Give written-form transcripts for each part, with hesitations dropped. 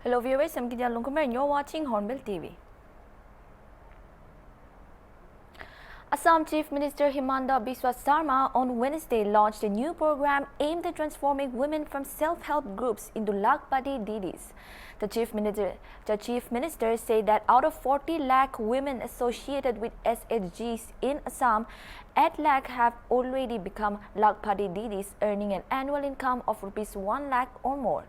Hello viewers, I'm Gideon Lungkumar and you're watching Hornbill TV. Assam Chief Minister Himanta Biswa Sarma on Wednesday launched a new program aimed at transforming women from self-help groups into Lakhpati Didis. The Chief Minister said that out of 40 lakh women associated with SHGs in Assam, 8 lakh have already become Lakhpati Didis, earning an annual income of Rs 1 lakh or more.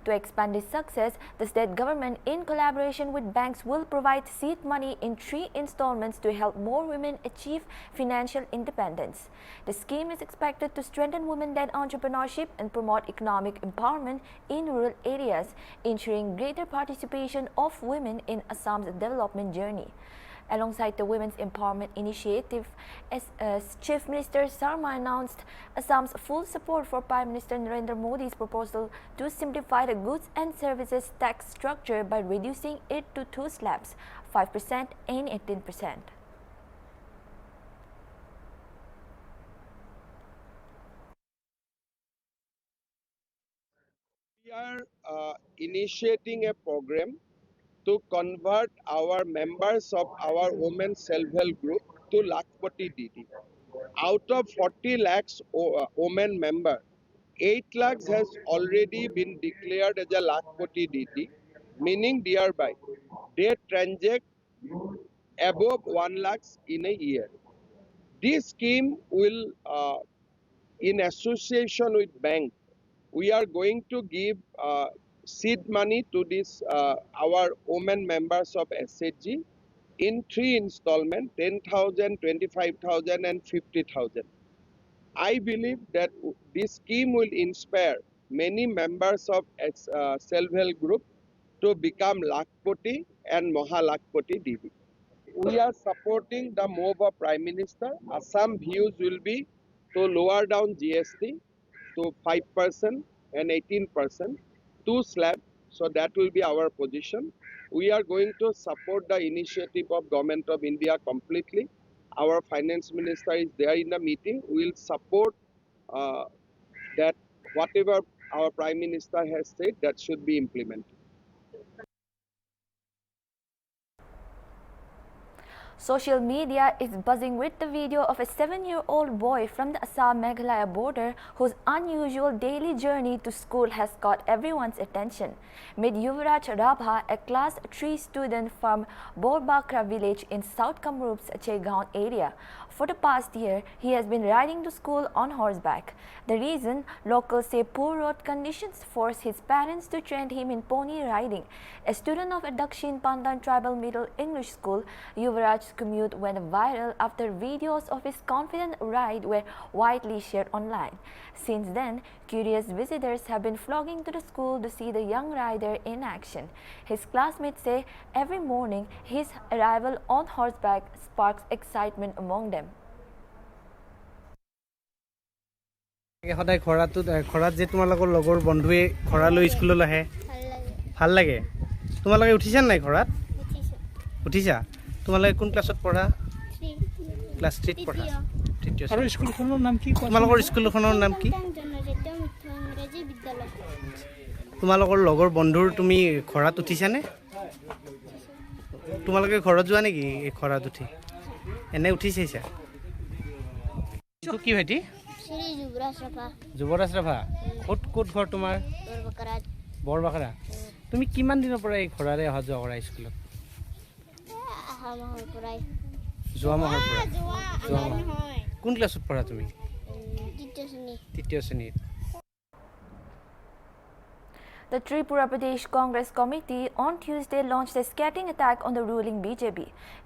To expand this success, the state government, in collaboration with banks, will provide seed money in 3 installments to help more women achieve financial independence. The scheme is expected to strengthen women-led entrepreneurship and promote economic empowerment in rural areas, ensuring greater participation of women in Assam's development journey. Alongside the Women's Empowerment Initiative, as Chief Minister Sarma announced Assam's full support for Prime Minister Narendra Modi's proposal to simplify the goods and services tax structure by reducing it to 2 slabs, 5% and 18%. We are initiating a program to convert our members of our women self-help group to Lakhpati Didi. Out of 40 lakhs women member, 8 lakhs has already been declared as a Lakhpati Didi, meaning thereby they transact above 1 lakhs in a year. This scheme will, in association with bank, we are going to give seed money to this our women members of SHG in 3 installments, 10,000, 25,000 and 50,000. I believe that this scheme will inspire many members of self-help group to become Lakhpati and Mahalakpati Didi. We are supporting the move of Prime Minister. Assam views will be to lower down GST to 5% and 18%, 2 slab. So that will be our position. We are going to support the initiative of Government of India completely. Our Finance Minister is there in the meeting. We will support that whatever our Prime Minister has said, that should be implemented. Social media is buzzing with the video of a 7-year-old boy from the Assam-Meghalaya border whose unusual daily journey to school has caught everyone's attention. Meet Yuvraj Rabha, a class 3 student from Borbakra village in South Kamrup's Chegaon area. For the past year, he has been riding to school on horseback. The reason, locals say poor road conditions forced his parents to train him in pony riding. A student of a Dakshin Pandan Tribal Middle English School, Yuvraj's commute went viral after videos of his confident ride were widely shared online. Since then, curious visitors have been flocking to the school to see the young rider in action. His classmates say every morning his arrival on horseback sparks excitement among them. সদায় খৰাত যে তোমালোকৰ লগৰ বন্ধুৱে খৰালৈ স্কুললৈ আহে ভাল লাগে তোমালোকে উঠিছা নাই খৰাত উঠিছা তোমালোকে কোন ক্লাছত পঢ়া ক্লাছ 3 ত পঢ়া তৃতীয় আৰু স্কুলখনৰ নাম কি তোমালোকৰ স্কুলখনৰ নাম কি তোমালোকৰ লগৰ বন্ধুৰ তুমি খৰাত উঠিছানে তোমালোকে ঘৰত যোৱা নেকি এই খৰাত উঠি এনে উঠিছাইছা কি ভাইটি যুৱৰাজ ৰাভা ক'ত ঘৰ তোমাৰ বৰবাকৰা তুমি কিমান দিনৰ পৰা এই ঘৰাৰে অহা যোৱা কৰা স্কুলত যোৱা মাহৰ পৰা কোন ক্লাছত পঢ়া তুমি তৃতীয় শ্ৰেণীত The Tripura Pradesh Congress Committee on Tuesday launched a scathing attack on the ruling BJP,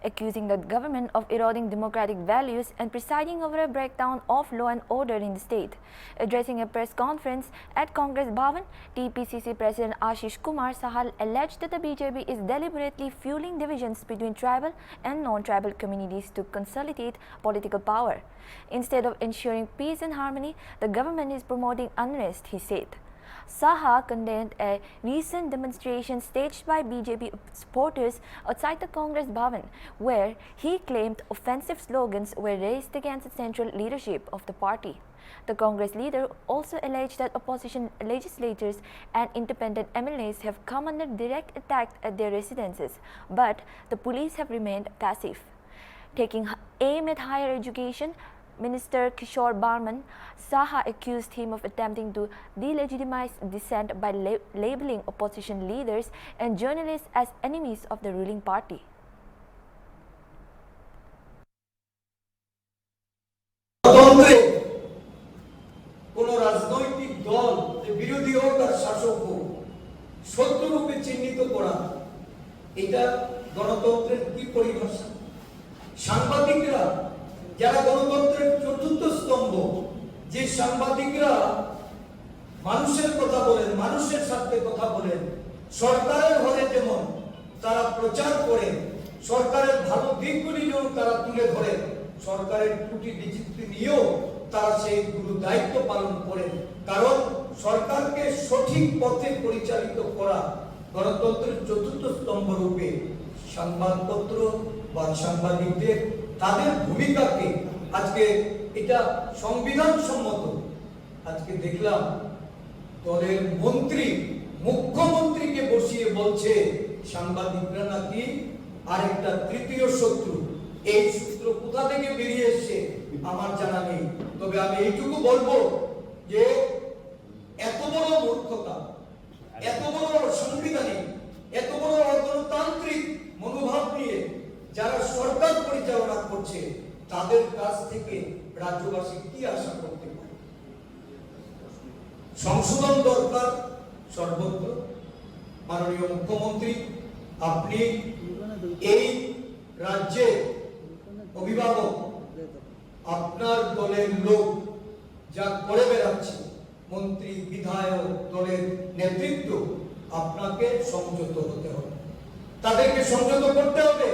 accusing the government of eroding democratic values and presiding over a breakdown of law and order in the state. Addressing a press conference at Congress Bhavan, TPCC President Ashish Kumar Sahal alleged that the BJP is deliberately fueling divisions between tribal and non-tribal communities to consolidate political power. Instead of ensuring peace and harmony, the government is promoting unrest, he said. Saha condemned a recent demonstration staged by BJP supporters outside the Congress Bhavan, where he claimed offensive slogans were raised against the central leadership of the party. The Congress leader also alleged that opposition legislators and independent MLAs have come under direct attack at their residences, but the police have remained passive. Taking aim at higher education, Minister Kishore Barman Saha accused him of attempting to delegitimize dissent by labeling opposition leaders and journalists as enemies of the ruling party. কোন রাজনৈতিক দল যে বিরোধী হোক আর শাসক হোক শত্রুরূপে চিহ্নিত করা এটা গণতন্ত্রের কি পরিভাষা? সাংবাদিকরা যারা গণতন্ত্রের চতুর্থ স্তম্ভ, যে সাংবাদিকরা মানুষের কথা বলেন, মানুষের স্বার্থে কথা বলেন, সরকারের হলে যেমন তারা প্রচার করেন, সরকারের ভালো দিকগুলি যেমন তারা তুলে ধরেন, সরকারের ত্রুটি বিচিত্র নিয়েও তারা সেই গুরু দায়িত্ব পালন করেন। কারণ সরকারকে সঠিক পথে পরিচালিত করা গণতন্ত্রের চতুর্থ স্তম্ভ রূপে সংবাদপত্র বা সাংবাদিকদের তাদের ভূমিকাকে আজকে এটা সংবিধান সম্মত। আজকে দেখলাম দলের মন্ত্রী মুখ্যমন্ত্রীকে বসিয়ে বলছে সাংবাদিকরা নাকি আরেকটা তৃতীয় শত্রু। এই সূত্র কোথা থেকে বেরিয়ে এসছে আমার জানা নেই, তবে আমি এইটুকু বলবো যে এত বড় মূর্খতা, এত বড় সাংবিধানিক, এত বড় গণতান্ত্রিক মনোভাব নিয়ে যারা সরকার পরিচালনা করছে তাদের কাছ থেকে রাজ্যবাসী কি আশা করতে পারে? সংশোধন দরকার সর্বত্র। মাননীয় মুখ্যমন্ত্রী, আপনি এই রাজ্যে অভিভাবক, আপনার দলের লোক যা করে বেড়াচ্ছে, মন্ত্রী বিধায়ক দলের নেতৃত্ব, আপনাকে সংযত হতে হবে, তাদেরকে সংযত করতে হবে।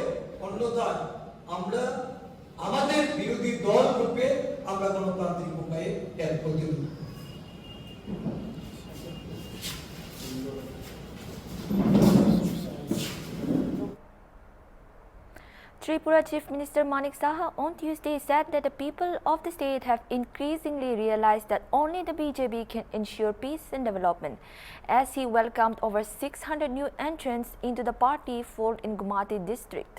অন্যথায় আমরা আমাদের বিরোধী দল রূপে আমরা গণতান্ত্রিক উপায়ে এর প্রতিরোধ। Tripura Chief Minister Manik Saha on Tuesday said that the people of the state have increasingly realized that only the BJP can ensure peace and development, as he welcomed over 600 new entrants into the party fold in Gumati district.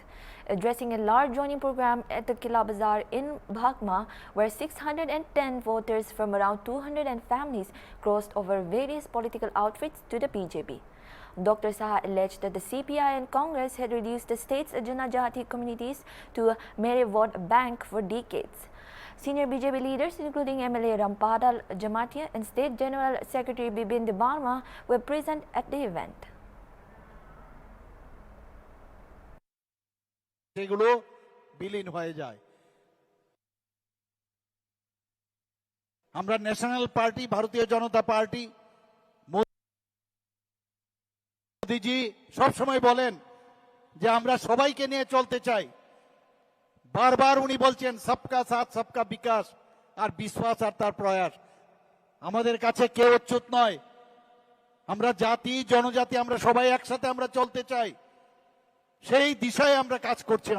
Addressing a large joining program at the Kila Bazaar in Bhakma, where 610 voters from around 200 families crossed over various political outfits to the BJP. Dr. Saha alleged that the CPI and Congress had reduced the state's Janajati communities to a mere vote bank for decades. Senior BJP leaders, including MLA Rampadal Jamatia and State General Secretary Bibin Debarma, were present at the event. সেগুলো বিলীন হয়ে যায়। আমরা national party, ভারতীয় জনতা party, মোদিজি সবসময় বলেন যে আমরা সবাইকে নিয়ে চলতে চাই। বারবার উনি বলছেন সবকা সাথ সবকা বিকাশ, আর বিশ্বাস আর তার প্রয়াস। আমাদের কাছে কেউ অচ্যুত নয়, আমরা জাতি জনজাতি আমরা সবাই একসাথে আমরা চলতে চাই, সেই দিশায় আমরা কাজ করছি।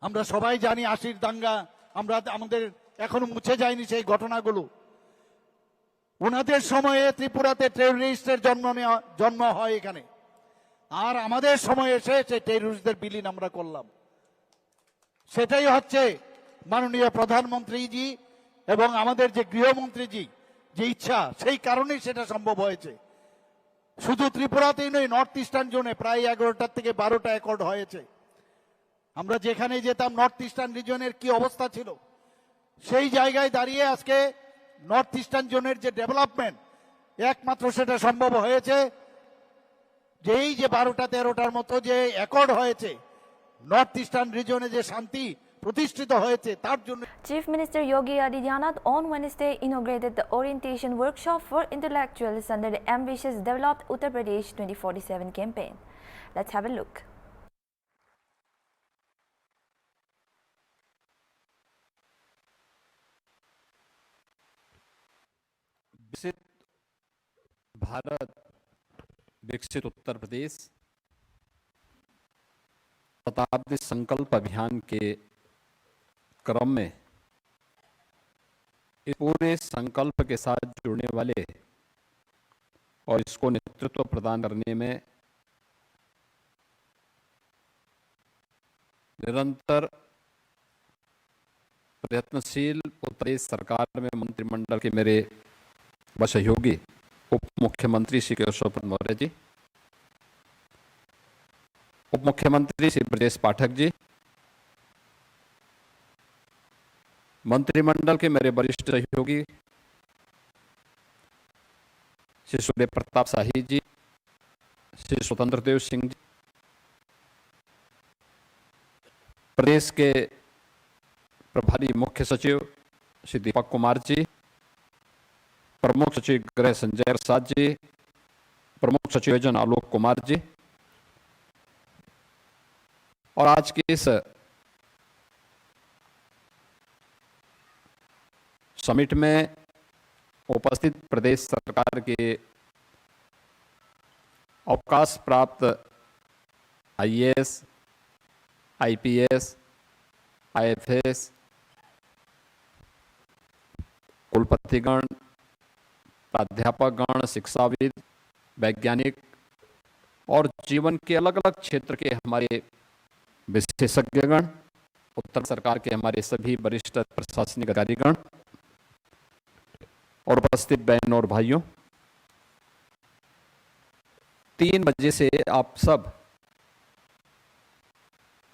আমরা সবাই জানি আশির দাঙ্গা, আমাদের এখনো মুছে যায়নি সেই ঘটনাগুলো। ওনাদের সময়ে ত্রিপুরাতে টেররিস্টের জন্ম হয় এখানে, আর আমাদের সময়ে এসে সেই টেররিস্টদের বিলীন আমরা করলাম। সেটাই হচ্ছে মাননীয় প্রধানমন্ত্রীজি এবং আমাদের যে গৃহমন্ত্রীজি যে ইচ্ছা, সেই কারণেই সেটা সম্ভব হয়েছে। শুধু ত্রিপুরাতেই নয়, নর্থ ইস্টার্ন জোনে প্রায় 11টার থেকে 12টা অ্যাকর্ড হয়েছে। আমরা যেখানে যেতাম নর্থ ইস্টার্ন রিজনের কি অবস্থা ছিল, সেই জায়গায় দাঁড়িয়ে আজকে নর্থ ইস্টার্ন জোনের যে ডেভেলপমেন্ট, একমাত্র সেটা সম্ভব হয়েছে যে এই যে 12টা 13টার মতো যে অ্যাকর্ড হয়েছে, নর্থ ইস্টার্ন রিজনে যে শান্তি প্রতিষ্ঠিত হয়েছে তার জন্য। Chief Minister Yogi Adityanath on Wednesday inaugurated the orientation workshop for intellectuals under the ambitious Developed Uttar Pradesh 2047 campaign. Let's have a look. विकसित भारत, विकसित उत्तर प्रदेश शताब्दी संकल्प अभियान के क्रम में इस पूरे संकल्प के साथ जुड़ने वाले और इसको नेतृत्व प्रदान करने में निरंतर प्रयत्नशील उत्तर प्रदेश सरकार में मंत्रिमंडल के मेरे सहयोगी उप मुख्यमंत्री श्री केशव प्रसाद मौर्य जी, उप मुख्यमंत्री श्री ब्रजेश पाठक जी, मंत्रिमंडल के मेरे वरिष्ठ सहयोगी श्री सूर्य प्रताप शाही जी, श्री स्वतंत्र देव सिंह जी, प्रदेश के प्रभारी मुख्य सचिव श्री दीपक कुमार जी, प्रमुख सचिव गृह संजय प्रसाद जी, प्रमुख सचिव योजना आलोक कुमार जी, और आज के इस समिट में उपस्थित प्रदेश सरकार के अवकाश प्राप्त आईएएस, आईपीएस, आईएफएस, कुलपतिगण, प्राध्यापकगण, शिक्षाविद, वैज्ञानिक और जीवन के अलग अलग क्षेत्र के हमारे विशेषज्ञगण, उत्तर सरकार के हमारे सभी वरिष्ठ प्रशासनिक अधिकारीगण और उपस्थित बहनों और भाइयों, 3 बजे से आप सब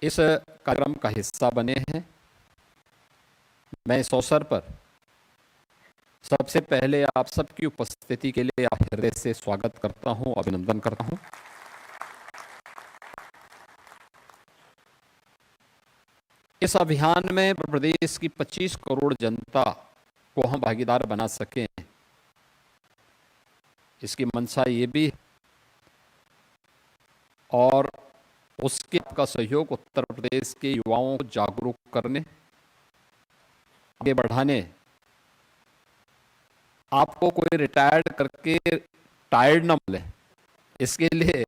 इस कार्यक्रम का हिस्सा बने हैं। मैं इस अवसर पर सबसे पहले आप सबकी उपस्थिति के लिए हृदय से स्वागत करता हूं, अभिनंदन करता हूं। इस अभियान में प्रदेश की 25 करोड़ जनता को हम भागीदार बना सकें, इसकी मंशा ये भी है और उसके का सहयोग उत्तर प्रदेश के युवाओं को जागरूक करने, आगे बढ़ाने, आपको कोई रिटायर्ड करके टायर्ड न मिले, इसके लिए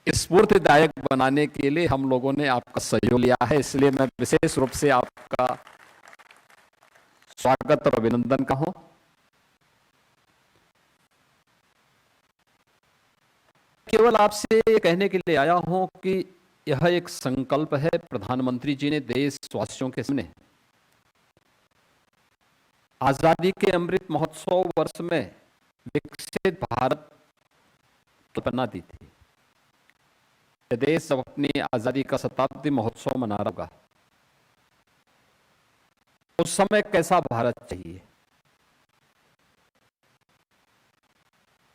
स्फूर्तिदायक बनाने के लिए हम लोगों ने आपका सहयोग लिया है। इसलिए मैं विशेष रूप से आपका स्वागत और अभिनंदन कहूं। केवल आपसे ये कहने के लिए आया हूं कि यह एक संकल्प है प्रधानमंत्री जी ने देशवासियों के सामने आजादी के अमृत महोत्सव वर्ष में विकसित भारत की कल्पना दी थी। देश जब अपनी आजादी का शताब्दी महोत्सव मना रहा होगा, उस समय कैसा भारत चाहिए,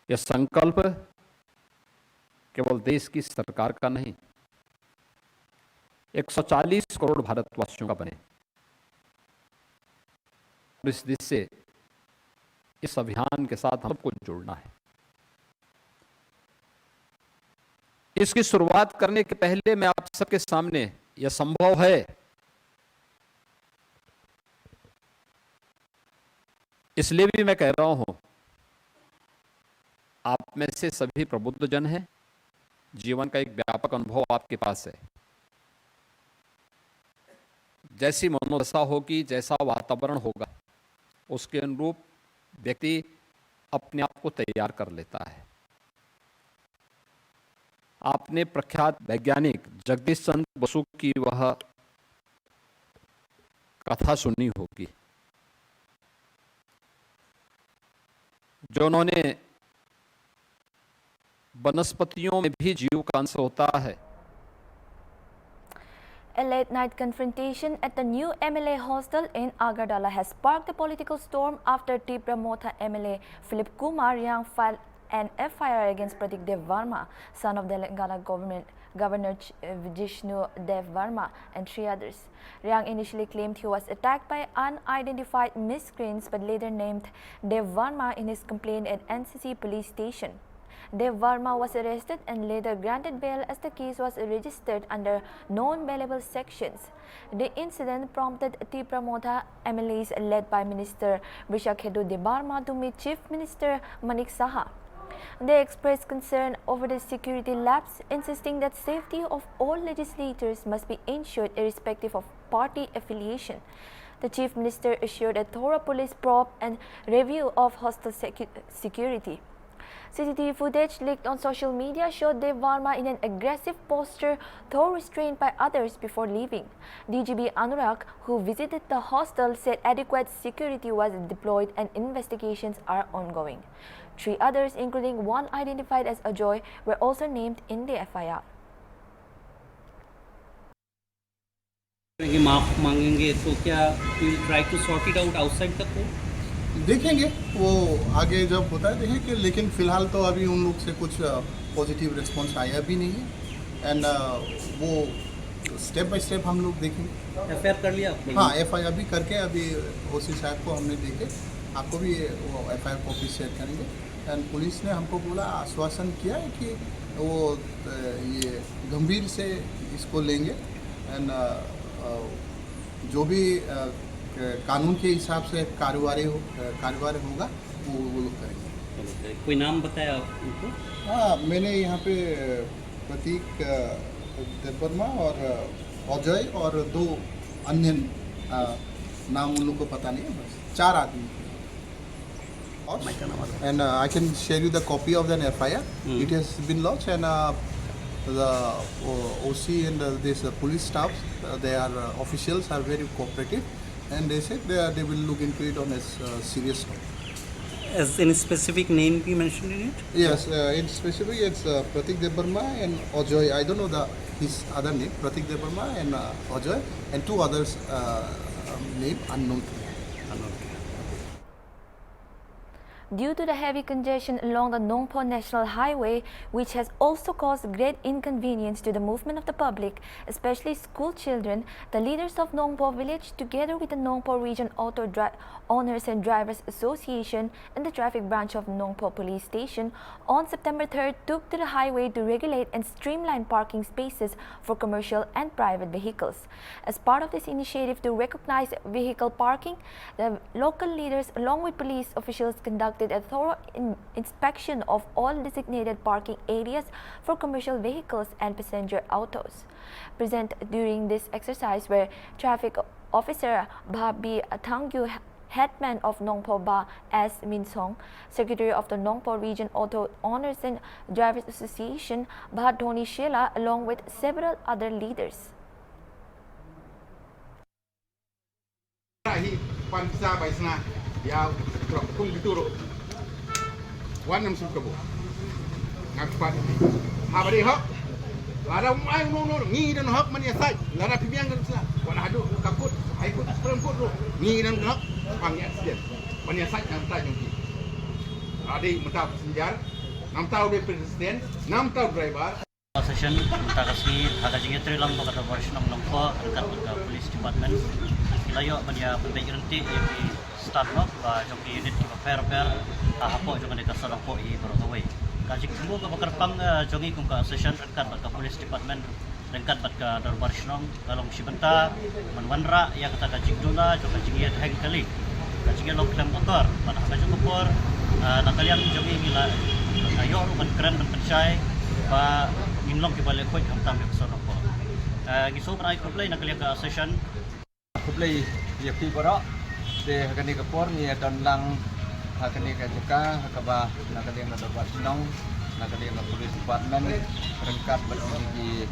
यह संकल्प केवल देश की सरकार का नहीं, 140 करोड़ भारतवासियों का बने। इस दिशा से इस अभियान के साथ हमको जुड़ना है। इसकी शुरुआत करने के पहले मैं आप सबके सामने, यह संभव है, इसलिए भी मैं कह रहा हूं, आप में से सभी प्रबुद्ध जन हैं, जीवन का एक व्यापक अनुभव आपके पास है। जैसी मनोदशा होगी, जैसा वातावरण होगा, उसके अनुरूप व्यक्ति अपने आप को तैयार कर लेता है। आपने प्रख्यात वैज्ञानिक जगदीश चंद्र बसु की वह कथा सुनी होगी, जो उन्होंने वनस्पतियों में भी जीव का अंश होता है। A late-night confrontation at the new MLA hostel in Agartala has sparked a political storm after Tipramotha MLA Philip Kumar Yang filed an FIR against Pratik Dev Varma, son of Telangana Governor Vishnu Dev Varma, and 3 others. Yang initially claimed he was attacked by unidentified miscreants but later named Dev Varma in his complaint at NCC police station. Dev Varma was arrested and later granted bail as the case was registered under non-bailable sections. The incident prompted Tipramotha MLAs led by Minister Vishakhedu Debarma to meet Chief Minister Manik Saha. They expressed concern over the security lapse, insisting that safety of all legislators must be ensured irrespective of party affiliation. The Chief Minister assured a thorough police probe and review of hostel security. CCTV footage leaked on social media showed Dev Varma in an aggressive posture, though restrained by others before leaving. DGB Anurag, who visited the hostel, said adequate security was deployed and investigations are ongoing. 3 others, including one identified as Ajoy, were also named in the FIR. माफ मांगेंगे तो क्या will try to sort it out outside the court? देखेंगे वो आगे जब होता है देखेंगे, लेकिन फिलहाल तो अभी उन लोग से कुछ पॉजिटिव रिस्पांस आया भी नहीं है एंड वो स्टेप बाय स्टेप हम लोग देखेंगे। एफआईआर कर लिया आपने? हाँ, एफआईआर भी करके अभी ओसी साहब को हमने देखे, आपको भी वो एफआईआर कॉपी शेयर करेंगे। एंड पुलिस ने हमको बोला, आश्वासन किया है कि वो ये गंभीर से इसको लेंगे एंड जो भी कानून के हिसाब से कार्यवाही होगा वो लोग करेंगे। कोई नाम बताया उनको? हाँ, मैंने यहाँ पे प्रतीक देववर्मा और अजय और 2 अन्य नाम उन लोग को पता नहीं है, बस 4 आदमी। And I can share you the copy of the FIR. It has been launched and the OC and this police staff, they are officials are very cooperative, and they said they will look into it on a serious note. As any specific name be mentioned in it? Yes, in specific it's Pratik Devarma and Ajoy. I don't know his other name. Pratik Devarma and Ajoy, and 2 others name unknown to me. Due to the heavy congestion along the Nongpo National Highway, which has also caused great inconvenience to the movement of the public, especially school children, the leaders of Nongpo village, together with the Nongpo Region Auto Owners and Drivers Association and the traffic branch of Nongpo Police Station, on September 3rd took to the highway to regulate and streamline parking spaces for commercial and private vehicles. As part of this initiative to recognize vehicle parking, the local leaders along with police officials conducted a thorough inspection of all designated parking areas for commercial vehicles and passenger autos. Present during this exercise were Traffic Officer Bhabi Thangyu, Headman of Nongpo Ba S. Min Song, Secretary of the Nongpo Region Auto Owners and Drivers Association Bha Dhoni Shela, along with several other leaders. Wanam sukabo. Ngakpat. Habari hok. Lara mai no ni dan hok man ya sai. Lara pibiang kan sila. Wana hadu kaput. Ai put peremput ro. Ni dan hok pang ya accident. Man ya sai nam ta jongki. Adi mentau senjar. Nam tau de presiden, nam tau driver. Session takasi hagajinya trilang bakal version ng po angkat ng police department. Layo manya pagbayrenti di start no ba joki unit ki fair hapo jong ka sarang po I Broadway. Kajik mo ka bakarpang jongi kung ka session angkat ng police department angkat ka version kalong sibenta manwanra ya kata kajik dula jong kajik hang kali. Kajik lok klem motor mana kajik motor nakalian jongi mila ayo man keren man pensay ba minglong kibalik ko ang tamyo sa no po. Giso man ay complain nakalian ka session Kuplay ya pi bora de hakani ka por ni don lang hakani ka jeka hakaba nakali na dorbat sinong nakali na police department rengkat bagi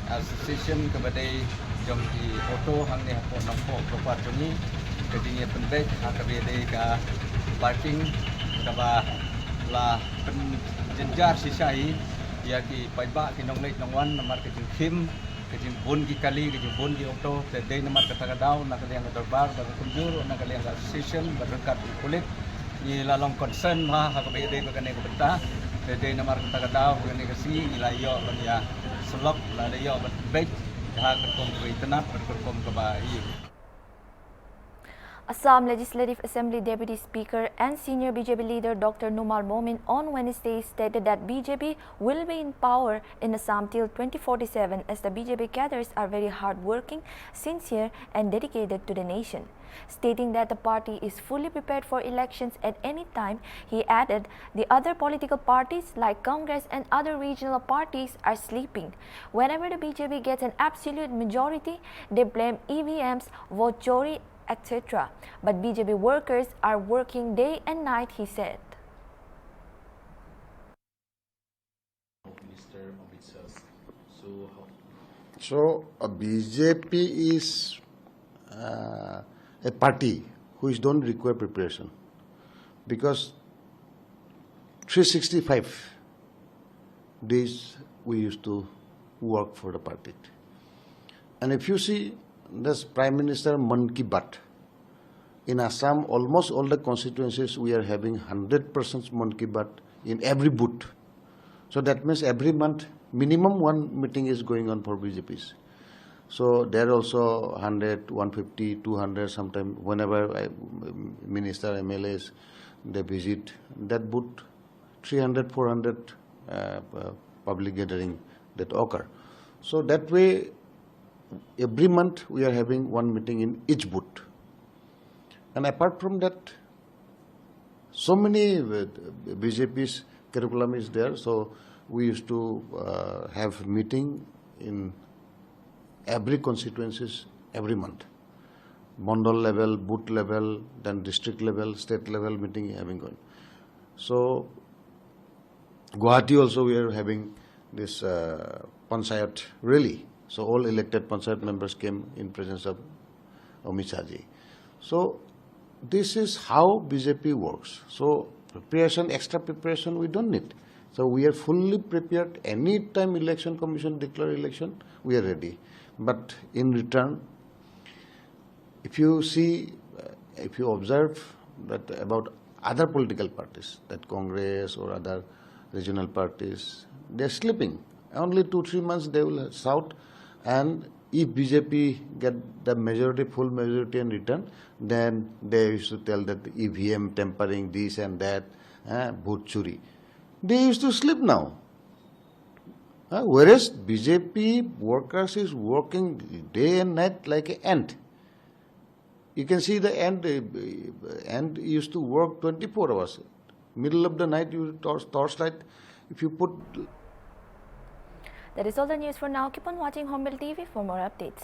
association kabadai jom di auto hang ni hapo nongpo propat joni kadinya pendek hakabe de ka parking kaba la jenjar sisai ya ki paiba ki nonglek nongwan namar ke kim kajing bon ki kali kajing bon ki auto day namar kata daw nakaliang dorbar bago kunjur nakaliang association berdekat kulit ni lalong concern ha hakabe day bagane ko benta day namar kata daw bagane kasi ilayo banya selok la layo bet ha kerkom ko itanap kerkom ka ba Assam Legislative Assembly Deputy Speaker and Senior BJP leader Dr. Numal Momin on Wednesday stated that BJP will be in power in Assam till 2047 as the BJP cadres are very hard-working, sincere and dedicated to the nation. Stating that the party is fully prepared for elections at any time, he added the other political parties like Congress and other regional parties are sleeping. Whenever the BJP gets an absolute majority, they blame EVMs, vote chori etc. But BJP workers are working day and night, he said. So BJP is a party which don't require preparation, because 365 days we used to work for the party. And if you see this Prime Minister Mann Ki Baat, in Assam almost all the constituencies we are having 100% Mann Ki Baat in every booth. So that means every month minimum one meeting is going on for BJPs. So there are also 100, 150, 200 sometimes whenever minister, MLAs, they visit that booth, 300, 400 public gathering that occur. So that way every month we are having one meeting in each booth. And apart from that, so many BJP's curriculum is there. So we used to have meeting in every constituencies every month. Mandal level, booth level, then district level, state level meeting having going. So Guwahati also we are having this Panchayat rally. So all elected Panchayat members came in presence of Amit Shah ji. So this is how BJP works. So preparation, extra preparation we don't need. So we are fully prepared. Any time election commission declare election, we are ready. But in return, if you see, if you observe that about other political parties, that Congress or other regional parties, they are sleeping. Only 2-3 months they will shout, and if BJP get the majority, full majority in return, then they used to tell that EVM tampering, this and that, vote churi. They used to sleep now. Whereas BJP workers is working day and night like an ant. You can see the ant used to work 24 hours. Middle of the night, you torchlight. If you put. That is all the news for now. Keep on watching Hornbill TV for more updates.